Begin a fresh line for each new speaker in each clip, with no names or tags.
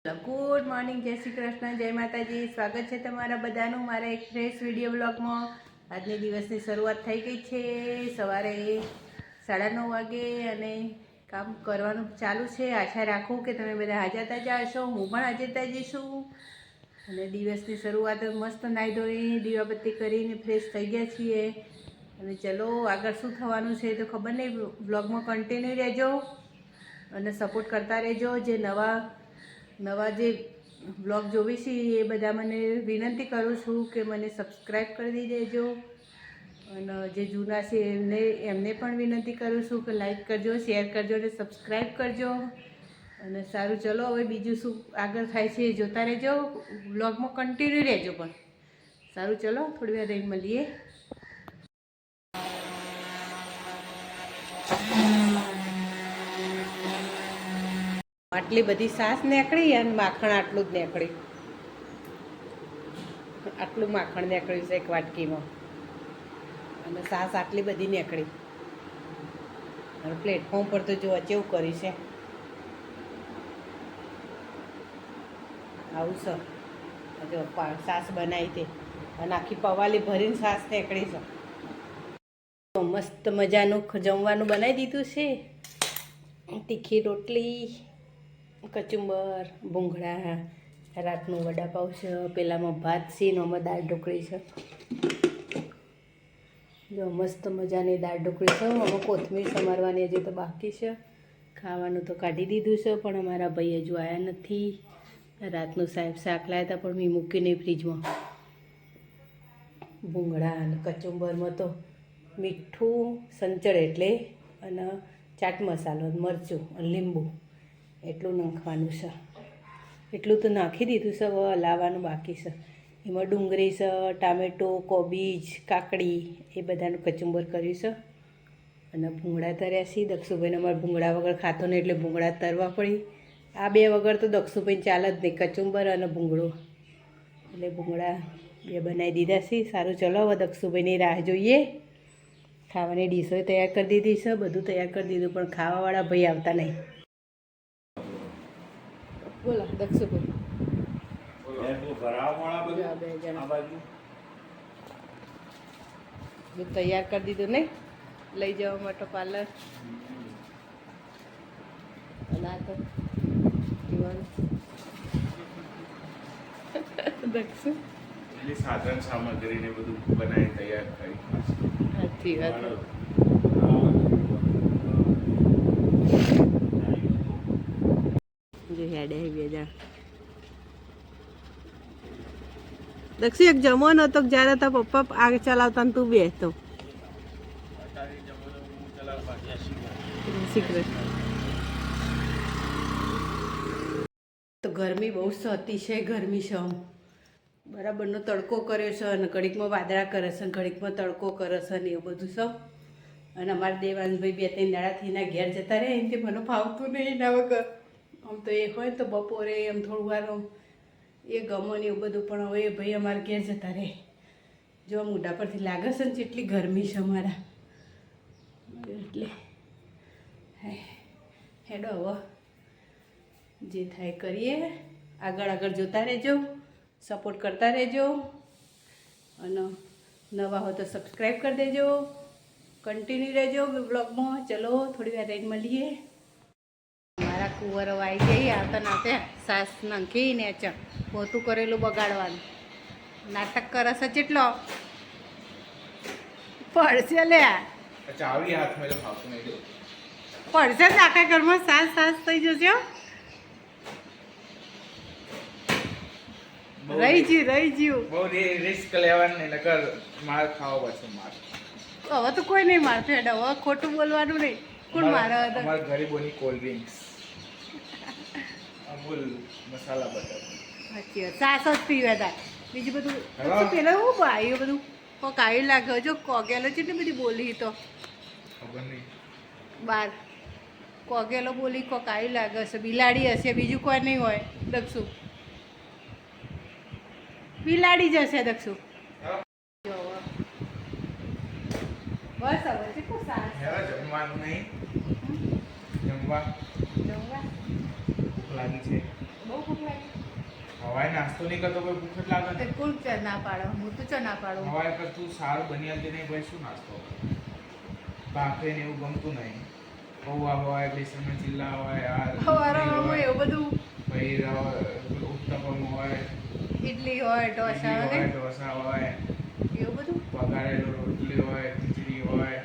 Good morning, જય શ્રી કૃષ્ણ, જય માતાજી. સ્વાગત છે તમારા બધાનું મારા એક ફ્રેશ વિડીયો બ્લોગમાં. આજની દિવસની શરૂઆત થઈ ગઈ છે. સવારે 9:30 વાગે અને કામ કરવાનું ચાલુ છે. આશા રાખું કે તમે બધા હાજર તાજા હશો. હું પણ હાજર તાજી છું. અને દિવસની શરૂઆત મસ્ત નાહી ધોઈ દીવાબત્તી કરીને ફ્રેશ થઈ ગયા છીએ. અને ચલો આગળ શું થવાનું છે તો ખબર નહીં. બ્લોગમાં કન્ટિન્યુ રહેજો અને સપોર્ટ કરતા રહેજો. જે નવા જે બ્લોગ જોવી છે એ બધા મને વિનંતી કરું છું કે મને સબસ્ક્રાઈબ કરી દેજો. અને જે જૂના છે એમને પણ વિનંતી કરું છું કે લાઈક કરજો, શેર કરજો અને સબસ્ક્રાઈબ કરજો. અને સારું, ચલો હવે બીજું શું આગળ થાય છે એ જોતા રહેજો. બ્લોગમાં કન્ટિન્યુ રહેજો. પણ સારું, ચલો થોડી વાર રહીને મળીએ. આટલી બધી સાસ નીકળી અને માખણ આટલું જ નીકળ્યું. આટલું માખણ નીકળ્યું છે એક વાટકીમાં અને સાસ આટલી બધી નીકળી. અને પ્લેટફોર્મ પર તો જોવા કેવું કર્યું છે. આવું છે. જો સાસ બનાવી તે અને આખી પવાલી ભરીને સાસ નીકળી છે. મસ્ત મજાનું જમવાનું બનાવી દીધું છે. તીખી રોટલી, કચુંબર, ભૂંગળા, રાતનું વડાપાવ છે, પેલામાં ભાત છે, આમાં દાળ ઢોકળી છે. જો મસ્ત મજાની દાળ ઢોકળી છે. આમાં કોથમીર સમારવાની હજી તો બાકી છે. ખાવાનું તો કાઢી દીધું છે પણ અમારા ભાઈ હજુ આવ્યા નથી. રાતનું સાહેબ શાક લાવ્યા હતા પણ મેં મૂકીને ફ્રીજમાં. ભૂંગળા અને કચુંબરમાં તો મીઠું સંચળ એટલે અને ચાટ મસાલો, મરચું અને લીંબુ એટલું નાખવાનું છે. એટલું તો નાખી દીધું છે. હવે હલાવવાનું બાકી છે. એમાં ડુંગળી છે, ટામેટું, કોબીજ, કાકડી એ બધાનું કચુંબર કર્યું છે. અને ભૂંગળા તર્યા છે. દક્ષુભાઈને અમારે ભૂંગળા વગર ખાતો નહીં એટલે ભૂંગળા તરવા પડી. આ બે વગર તો દક્ષુભાઈને ચાલે જ નહીં, કચુંબર અને ભૂંગળો. એટલે ભૂંગળા બે બનાવી દીધા છે. સારું, ચલો હવે દક્ષુભાઈની રાહ જોઈએ. ખાવાની ડીશો તૈયાર કરી દીધી છે, બધું તૈયાર કરી દીધું પણ ખાવાવાળા ભાઈ આવતા નહીં. બોલો દક્ષુભાઈ. બધું તૈયાર કરી દીધું નહીં લઈ જવા માટે પાર્લર. દક્ષુ
સાધન સામગ્રીને બધું બનાવી તૈયાર કરી.
સાચી વાત. જો હેડે બે જણ. દક્ષુ એક જમવાનો હતો જ્યારે તારા પપ્પા આગ ચલાવતા તું બેસતો. તો ગરમી બહુ છે, અતિશય ગરમી છે. આમ બરાબરનો તડકો કર્યો છે અને ઘડીકમાં વાદળા કરે છે, ઘડીકમાં તડકો કરે છે ને એવું બધું છે. અને અમારા દેવાનભાઈ 2-3 દાડાથી એના ઘેર જતા રહે એનાથી મને ફાવતું નહીં એના વગર. આમ તો એ હોય તો બપોરે એમ થોડું વાર એ ગમો ને એવું બધું, પણ હવે એ ભાઈ અમારા ઘેર જતા રહે. જો મોઢા પરથી લાગે છે ને જેટલી ગરમી છે અમારા. એટલે હેડો હવે જે થાય કરીએ. આગળ જોતા રહેજો, સપોર્ટ કરતા રહેજો. અને નવા હોય તો સબસ્ક્રાઈબ કરી દેજો. કન્ટિન્યુ રહેજો બ્લોગમાં. ચલો થોડી વાર રહીને મળીએ. મારા કુંવરો આવી જઈ આવતા નાતે સાસ નાખીને પોતું કરેલું બગાડવાનું નાટક કરે છે. જેટલો પડશે લે પડશે જ આખા ઘરમાં સાસ થઈ જશે. રહી ગયું.
બહુ રિસ્ક લેવાનું નહીં, નકર માર ખાવો પછી માર.
હવે તો કોઈ નહીં મારતો. હવે ખોટું બોલવાનું નહીં. કોણ મારે?
અમારા ગરીબોની કોલ્ડ ડ્રિંક્સ, અમૂલ મસાલા બટર.
સાચી વાત. સાસ જ પીવા હતા. બીજું બધું પેલા હું આવ્યું બધું કોક આવ્યું લાગે. જો કોગેલો છે ને બધી બોલી તો
ખબર નહીં
બાર કોગેલો બોલી કોક આવ્યું લાગે છે. બિલાડી હશે, બીજું કોઈ નહીં હોય. દક્ષુ બિલાડી જ હશે. દક્ષુ બસ હવે છે કો સાસ
જમવાનું નહીં. જમવા લાગી છે.
બહુ ભૂખ લાગે
હવાય નાસ્તો નહીં કરતો કોઈ ભૂખ જ લાગે
તો કોણ ચા ના પાડો હું તો ચા ના પાડું
હવાય કરતું સારું બની આવતી નહીં ભાઈ શું નાસ્તો ભાખરી ને એવું ગમતું નહીં પૌવા હોય બેસનના ચીલા હોય
સવારમાં એવું બધું
પછી ઉત્તપમ હોય
ઇડલી હોય ઢોસા
ઇડલી હોય
હોય
ઢોસા હોય
એવું બધું
વઘારેલો રોટલી હોય ખીચડી હોય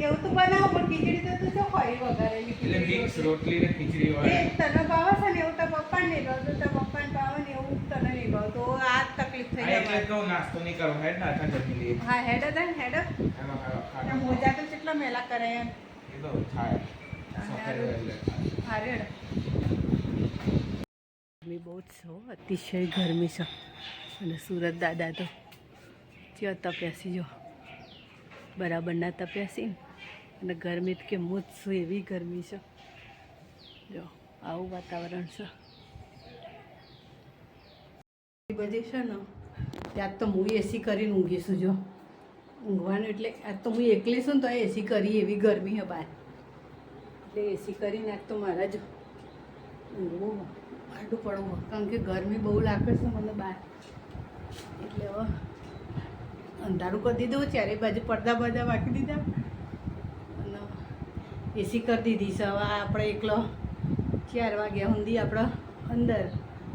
એવું તો બનાવો પણ ખીચડી તો તું શું હોય વઘારેલી
એટલે મિક્સ
ખીચડી
રોટલી ને ખીચડી હોય
એ તને ભાવે છે ને એવું તો પપ્પાને નહીં ભાવતું તો પપ્પાને ભાવે ને એવું તને નહીં ભાવતું આ જ તકલીફ થઈ
હા, એટલે
જાય
તો નાસ્તો નહીં કરવો હેડ ના હતા જમી લઈએ
હા હેડો તને હેડો
હેલો હેલો
ને મોજા તો કેટલા મેલા કરે એમ
એ તો થાય સફર એટલે
હા રેડ ગરમી બહુ જ છે હો, અતિશય ગરમી છે અને સુરત દાદા તો ત્યાં તપ્યાસી જો બરાબર ના તપ્યાસી ને અને ગરમી તો કે હું જ છું એવી ગરમી છે જો આવું વાતાવરણ છે એ બધી છે ને ત્યાં તો હું એસી કરીને ઊંઘીશું જો ઊંઘવાનું એટલે આજ તો હું એકલી છું ને તો એસી કરી એવી ગરમી છે બહાર એટલે એસી કરીને આજ તો મારા જ ઊંઘવું આડું પડવું કારણ કે ગરમી બહુ લાગે છે મને બહાર એટલે હવે અંધારું કરી દીધું ચારે બાજુ પડદા બદા વાંકી દીધા અને એસી કરી દીધી છે હવે આપણે એકલો 4 વાગ્યા સુધી આપણે અંદર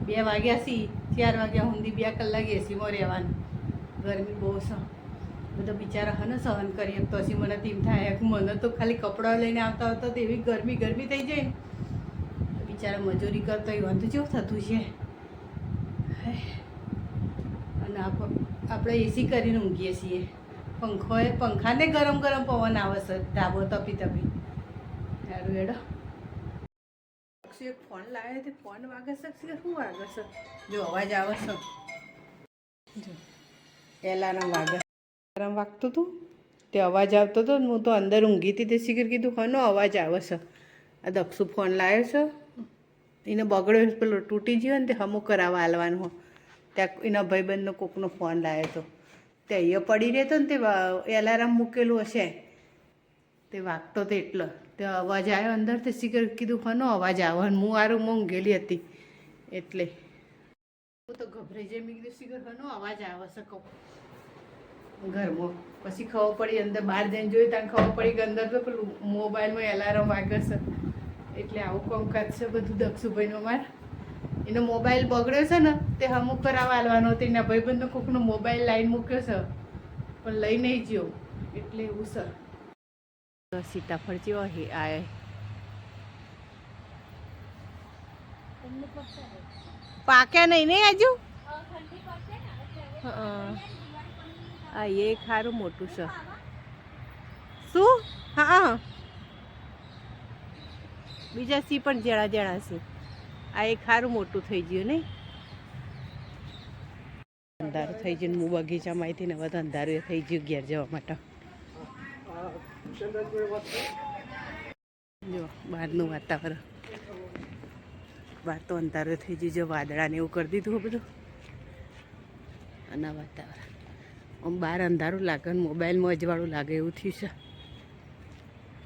2 વાગ્યા સી 4 વાગ્યા સુધી 2 કલાક એસીમાં રહેવાનું ગરમી બહુ છે બધા બિચારા હને સહન કરીએ તો પછી મને તેમ થાય કે મને તો ખાલી કપડાં લઈને આવતા આવતા તો એવી ગરમી થઈ જાય ને બિચારા મજૂરી કરતા હોય વાંધો કેવું થતું છે અને આપણે એસી કરીને ઊંઘીએ છીએ પંખાને ગરમ પવન આવે છે ધાબો તપી સારું એડો એક ફોન લાવ્યો તે ફોન વાગે છે શું વાગે છે જો અવાજ આવે છે જો એલાર્મ વાગે એલાર્મ વાગતું હતું તે અવાજ આવતો હતો ને હું તો અંદર ઊંઘી હતી તે શીખર કીધું હનો અવાજ આવે છે આ દક્ષુ ફોન લાવ્યો છે એને બગડ્યો પેલો તૂટી ગયો ને તે હમું કરાવવા હાલવાનું ત્યાં એના ભાઈબંધનો કોકનો ફોન લાવ્યો હતો તે અહીંયા પડી રહેતો ને તે એલાર્મ મૂકેલું હશે તે વાગતો તો એટલો તે અવાજ આવ્યો અંદર તે શીખર કીધું હનો અવાજ આવે હું આ રૂમમાં ઊંઘેલી હતી એટલે હું તો ગભરાઈ જાય મેં કીધું શીખર હનો અવાજ આવે છે કહું ઘરમાં પછી ખબર પડી અંદર બહાર જઈને જોઈ ત્યાં ખબર પડી કે અંદર તો પેલું મોબાઈલમાં એલાર્મ વાગે છે એટલે આવું કામકાજ છે બધું દક્ષુભાઈનો માર એનો મોબાઈલ બગડ્યો છે ને તે અમુક કરાવવા હાલવાનો હતો એના ભાઈબંધનો કોકનો મોબાઈલ લાઈન મૂક્યો છે પણ લઈ નહીં ગયો એટલે એવું છે સીતાફળ જેવો આ પાક્યા નહીં ને હજુ હા એ ખારું મોટું છે શું હા બીજા સી પણ જણા છે આ એક ખારું મોટું થઈ ગયું નહીં અંધારું થઈ ગયું હું બગીચામાં આવી ને બધા અંધારું થઈ ગયું ઘેર જવા માટે જો બહારનું વાતાવરણ બહાર તો અંધારું થઈ ગયું જો વાદળાને એવું કરી દીધું બધું અને વાતાવરણ આમ બહાર અંધારું લાગે ને મોબાઈલમાં અજવાળું લાગે એવું થયું છે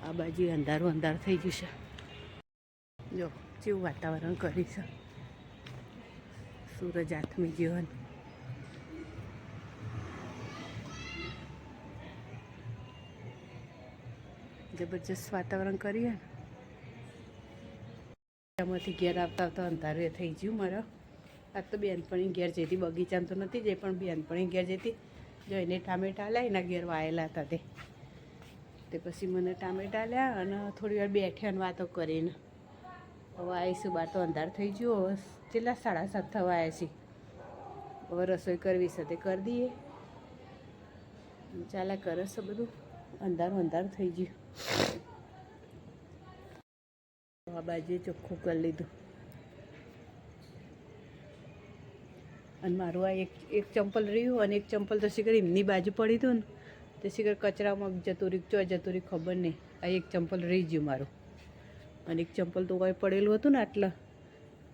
આ બાજુ અંધારું થઈ ગયું છે જો કેવું વાતાવરણ કરી છે સૂરજ આથમી જીવન જબરજસ્ત વાતાવરણ કરીએ ને એમાંથી ઘેર આવતા અંધારું થઈ ગયું મારા આજ તો બેનપણી ઘેર જતી બગીચામાં તો નથી જઈ પણ બેનપણી ઘેર જતી જોઈને ટામેટા લ્યા એના ઘેર વાયેલા હતા તે પછી મને ટામેટા લ્યા અને થોડી વાર બેઠ્યા ને વાતો કરીને હવે આવીશું બહાર તો અંધાર થઈ ગયો હવે કેટલા 7:30 થવા આવ્યા છીએ હવે રસોઈ કરવી છે તે કરી દઈએ ચાલ્યા કરે છે બધું અંધારું થઈ ગયું આ બાજુએ ચોખ્ખું કરી લીધું અને મારું આ એક ચંપલ રહ્યું અને એક ચંપલ તો શીખર એમની બાજુ પડી હતું ને તે શીખર કચરામાં જતું રહ્યું ખબર નહીં આ એક ચંપલ રહી ગયું મારું અને એક ચંપલ તો કોઈ પડેલું હતું ને આટલા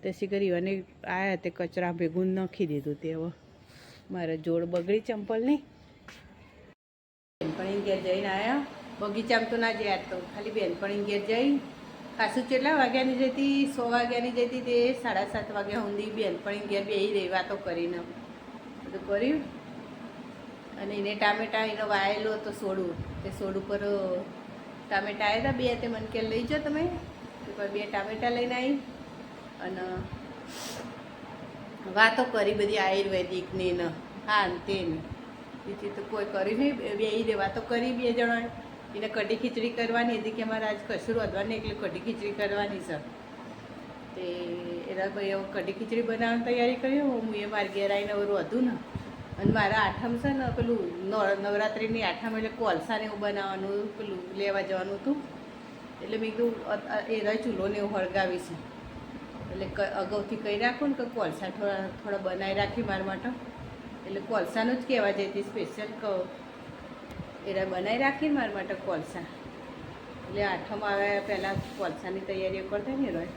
તે શીખર અને આવ્યા તે કચરા ભેગું નાખી દીધું તે હવે મારા જોડ બગડી ચંપલની બેનપણી ઘેર જઈને આવ્યા બગીચામાં તો ના જાય તો ખાલી બેનપણી ઘેર જઈ પાછું કેટલા વાગ્યાની જતી 100 વાગ્યાની જતી તે 7:30 વાગ્યા સુધી બેનપણી ઘેર બેસી રહી વાતો કરીને બધું કર્યું. અને એને ટામેટા એનો વાયેલો હતો સોડું, તે સોડ ઉપર ટામેટા આવ્યા હતા 2, તે મને કે લઈ જાઓ તમે. તો 2 ટામેટા લઈને આવી અને વાતો કરી બધી આયુર્વેદિકની ને હા ને તેને. બીજી તો કોઈ કરી નહીં, બે વાતો કરી 2 જણા. એને કઢી ખીચડી કરવાની હતી કે અમારે આજ કશું વધવાની એટલે કઢી ખીચડી કરવાની છે. તે એના ભાઈ એવું કઢી ખીચડી બનાવવાની તૈયારી કરી. હું એ મારી ઘેર આવીને એવું હતું ને. અને મારા આઠમ છે ને પેલું નવરાત્રિની આઠમ એટલે કોલસાને એવું બનાવવાનું પેલું લેવા જવાનું હતું. એટલે મેં કીધું એના ચૂલો ને એવું હળગાવી છે એટલે અગાઉથી કહી રાખું ને કે કોલસા થોડા બનાવી રાખી મારા માટે. એટલે કોલસાનું જ કહેવા જતી સ્પેશિયલ કહું એના બનાવી રાખીને મારા માટે કોલસા. એટલે આઠમ આવ્યા પહેલાં કોલસાની તૈયારીઓ કરતા ને રોય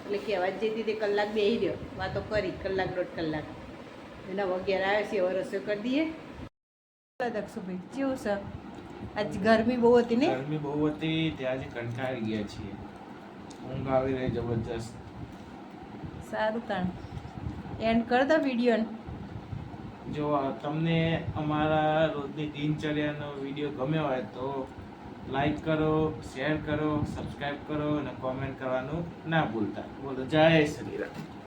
એટલે કહેવા જ જતી તે કલાક બેસી રહ્યો વાતો કરી 1 1.5 કલાક. એના વગેરે આવે છે એવો રસોઈ કરી દઈએ. દક્ષુભાઈ કેવું છે આજ ગરમી બહુ હતી ને?
ગરમી બહુ હતી ત્યાં આજે કંટાળી ગયા છીએ, ઊંઘ આવી રહી જબરજસ્ત.
સારું તાણ એન્ડ કર દો વિડીયો.
જો તમને અમારા રોજની દિનચર્યાનો વિડીયો ગમ્યો હોય તો લાઈક કરો, શેર કરો, સબસ્ક્રાઈબ કરો અને કોમેન્ટ કરવાનું ના ભૂલતા. બોલો જય શ્રી રામ.